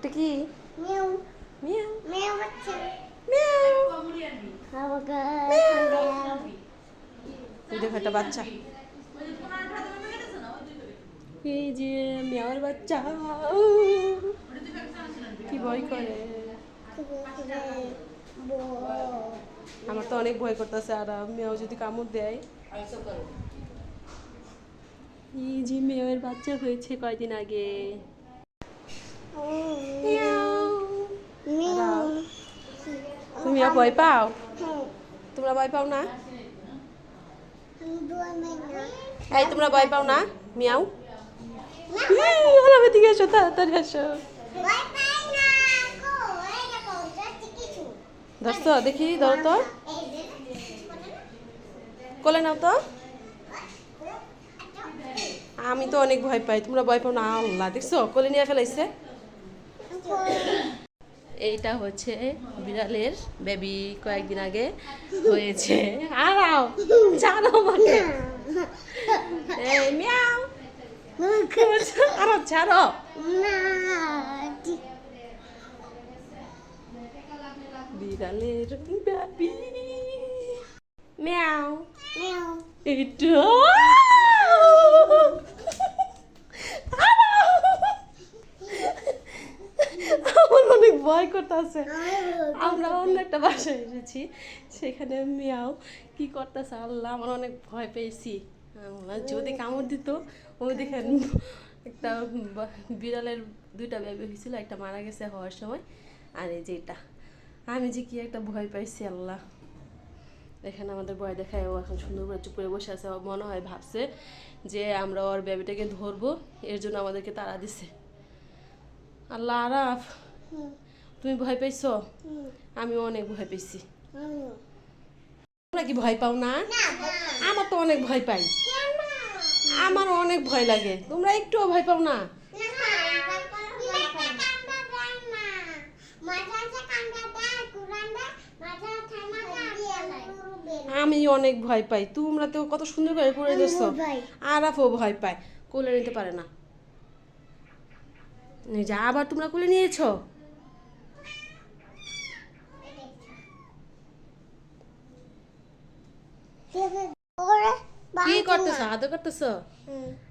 এটা কি? Miao Miao Miao বাচ্চা মিয়াও। আমাকে ওই দেখো একটা বাচ্চা। এই যে মিয়াওর বাচ্চা কি ভয় করে। আমার তো অনেক ভয় করতেছে, আর মেয়েও যদি কামড় দেয়। এই যে মেয়ের বাচ্চা হয়েছে কয়দিন আগে। মিয়াও তুমি ভয় পাও? তোমরা ভয় পাও না? এই তোমরা ভয় পাও না? মিয়াও এদিকে এসো, তাড়াতাড়ি এসো। ধরছো দেখি, ধরো তো, কোলে নাও তো। আমি তো অনেক ভয় পাই, তোমরা ভয় পাও না? আল্লাহ, দেখছো কোলে নিয়ে ফেলাইছে। এইটা হচ্ছে বিড়ালের বেবি, কয়েকদিন আগে হয়েছে। আরাও জানো আমাকে, এই মিয়াও আরো ছাড়ো। বিড়ালের বেবি মিয়াও। এটা আমার অনেক ভয় করতেছে। আমরা অন্য একটা বাসায় এসেছি, সেখানে মিয়াও কি করতেছে, আল্লাহ আমার অনেক ভয় পেয়েছি। যদি কামড় দিত। ওই দেখেন একটা বিড়ালের দুইটা বেবি হয়েছিল, একটা মারা গেছে হওয়ার সময়, আর এই যে এটা। আমি যে কি একটা ভয় পাইছি আল্লাহ। এখানে আমাদের ভয় দেখায়, ও এখন সুন্দর করে চুপ করে বসে আছে। মনে হয় ভাবছে যে আমরা ওর বেবিটাকে ধরবো, এর জন্য আমাদেরকে তাড়া দিছে। আল্লাহ, আরাফ তুমি ভয় পাইছো? আমি অনেক ভয় পেয়েছি। তোমরা কি ভয় পাও না? আমার তো অনেক ভয় পাই, আমার অনেক ভয় লাগে। তোমরা একটুও ভয় পাও না? আমি অনেক ভয় পাই। তোমরা তো কত সুন্দর করে পড়ে দিচ্ছ। আরাফও ভয় পায়, কোলে নিতে পারে না। যা, আবার তোমরা কোলে নিয়েছো। কি করতেছো? আদর করতেছো?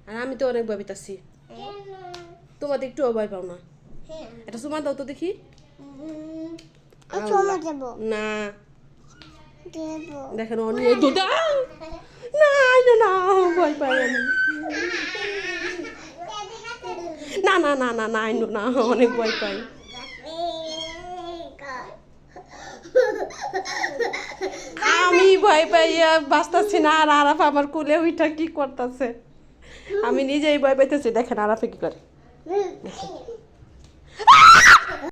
আর আমি তো অনেক ভয় পেতেছি। তোমাদের একটু ভয় পাও না? এটা সুমা দাও তো দেখি। না দেখেন অনেক না না, ভয় পাই আমি। না না না না না, আইনো না, অনেক ভয় পাই। আমি ভয় পাইয়া বাঁচতেছি না, আর আরাফ আমার কোলে ওইটা কি করতেছে। আমি নিজেই ভয় পাইতেছি। দেখেন আরাফে কি করে, দেখেন।